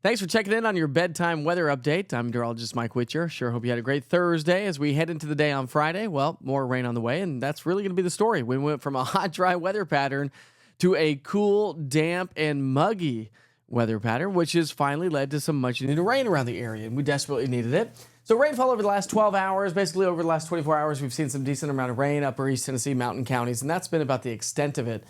Thanks for checking in on your bedtime weather update. I'm meteorologist Mike Witcher. Sure hope you had a great Thursday as we head into the day on Friday. Well, more rain on the way, and that's really going to be the story. We went from a hot, dry weather pattern to a cool, damp, and muggy weather pattern, which has finally led to some much needed rain around the area, and we desperately needed it. So rainfall over the last 12 hours, basically over the last 24 hours, we've seen some decent amount of rain, upper East Tennessee, mountain counties, and that's been about the extent of it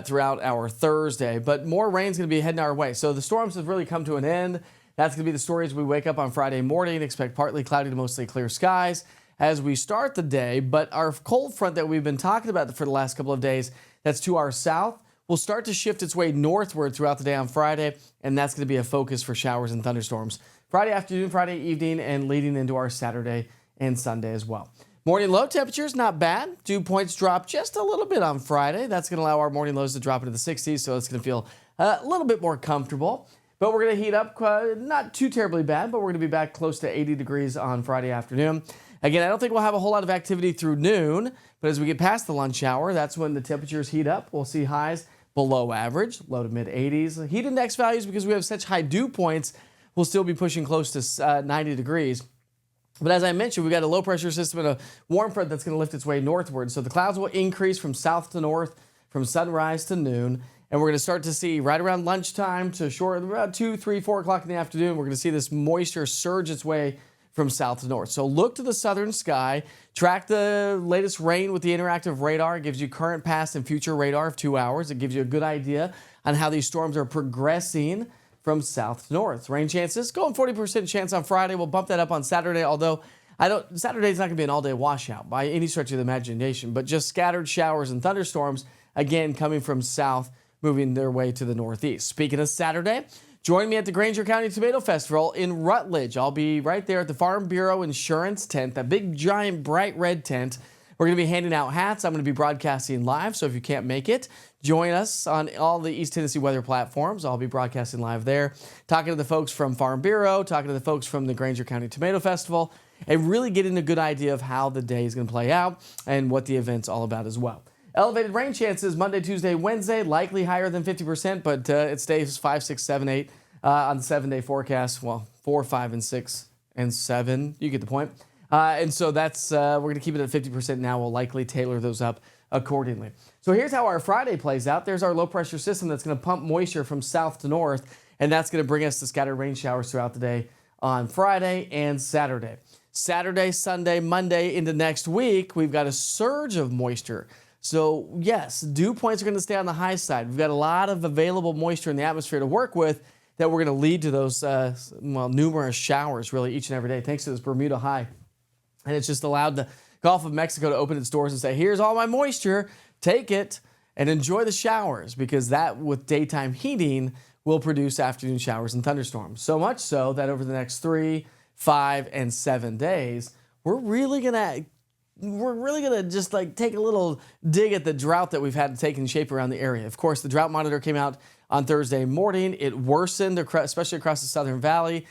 throughout our Thursday. But more rain's going to be heading our way. So the storms have really come to an end. That's going to be the story as we wake up on Friday morning. Expect partly cloudy to mostly clear skies as we start the day. But our cold front that we've been talking about for the last couple of days, that's to our south, will start to shift its way northward throughout the day on Friday, and that's going to be a focus for showers and thunderstorms Friday afternoon, Friday evening, and leading into our Saturday and Sunday as well. Morning low temperatures, not bad. Dew points drop just a little bit on Friday. That's going to allow our morning lows to drop into the 60s, so it's going to feel a little bit more comfortable. But we're going to heat up, not too terribly bad, but we're going to be back close to 80 degrees on Friday afternoon. Again, I don't think we'll have a whole lot of activity through noon, but as we get past the lunch hour, that's when the temperatures heat up. We'll see highs below average, low to mid 80s. Heat index values, because we have such high dew points, will still be pushing close to 90 degrees. But as I mentioned, we've got a low pressure system and a warm front that's going to lift its way northward. So the clouds will increase from south to north from sunrise to noon. And we're going to start to see right around lunchtime to about 2, 3, 4 o'clock in the afternoon, we're going to see this moisture surge its way from south to north. So look to the southern sky, track the latest rain with the interactive radar. It gives you current, past, and future radar of 2 hours. It gives you a good idea on how these storms are progressing from south to north. Rain chances, going 40% chance on Friday. We'll bump that up on Saturday, although Saturday's not going to be an all-day washout by any stretch of the imagination, but just scattered showers and thunderstorms, again, coming from south, moving their way to the northeast. Speaking of Saturday, join me at the Granger County Tomato Festival in Rutledge. I'll be right there at the Farm Bureau Insurance tent, that big, giant, bright red tent. We're going to be handing out hats. I'm going to be broadcasting live, so if you can't make it, join us on all the East Tennessee weather platforms. I'll be broadcasting live there, talking to the folks from Farm Bureau, talking to the folks from the Granger County Tomato Festival, and really getting a good idea of how the day is going to play out and what the event's all about as well. Elevated rain chances Monday, Tuesday, Wednesday, likely higher than 50%, but it stays 5, 6, 7, 8 on the 7-day forecast. Well, 4, 5, and 6, and 7. You get the point. And so that's we're going to keep it at 50% now. We'll likely tailor those up accordingly. So here's how our Friday plays out. There's our low pressure system that's going to pump moisture from south to north, and that's going to bring us to scattered rain showers throughout the day on Friday and Saturday. Saturday, Sunday, Monday into next week, we've got a surge of moisture. So yes, dew points are going to stay on the high side. We've got a lot of available moisture in the atmosphere to work with that we're going to lead to those numerous showers really each and every day thanks to this Bermuda high. And it's just allowed the Gulf of Mexico to open its doors and say, here's all my moisture, take it and enjoy the showers, because that with daytime heating will produce afternoon showers and thunderstorms. So much so that over the next 3, 5, and 7 days, we're really gonna just like take a little dig at the drought that we've had taking shape around the area. Of course, the drought monitor came out on Thursday morning. It worsened, especially across the Southern Valley.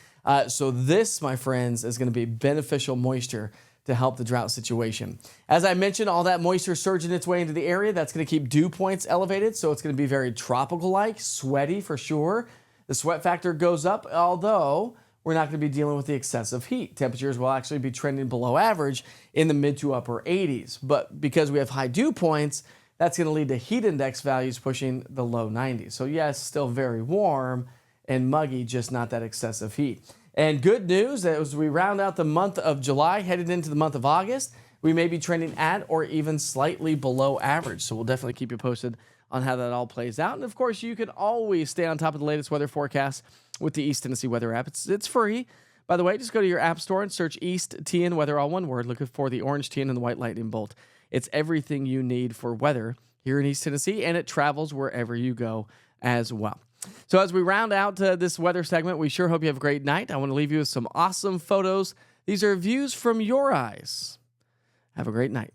So this, my friends, is going to be beneficial moisture to help the drought situation. As I mentioned, all that moisture surging its way into the area, that's going to keep dew points elevated. So it's going to be very tropical-like, sweaty for sure. The sweat factor goes up, although we're not going to be dealing with the excessive heat. Temperatures will actually be trending below average in the mid to upper 80s. But because we have high dew points, that's going to lead to heat index values pushing the low 90s. So yes, still very warm and muggy, just not that excessive heat. And good news, as we round out the month of July, headed into the month of August, we may be trending at or even slightly below average. So we'll definitely keep you posted on how that all plays out. And of course, you can always stay on top of the latest weather forecast with the East Tennessee Weather app. It's free. By the way, just go to your app store and search East TN Weather, all one word, looking for the orange TN and the white lightning bolt. It's everything you need for weather here in East Tennessee, and it travels wherever you go as well. So as we round out this weather segment, we sure hope you have a great night. I want to leave you with some awesome photos. These are views from your eyes. Have a great night.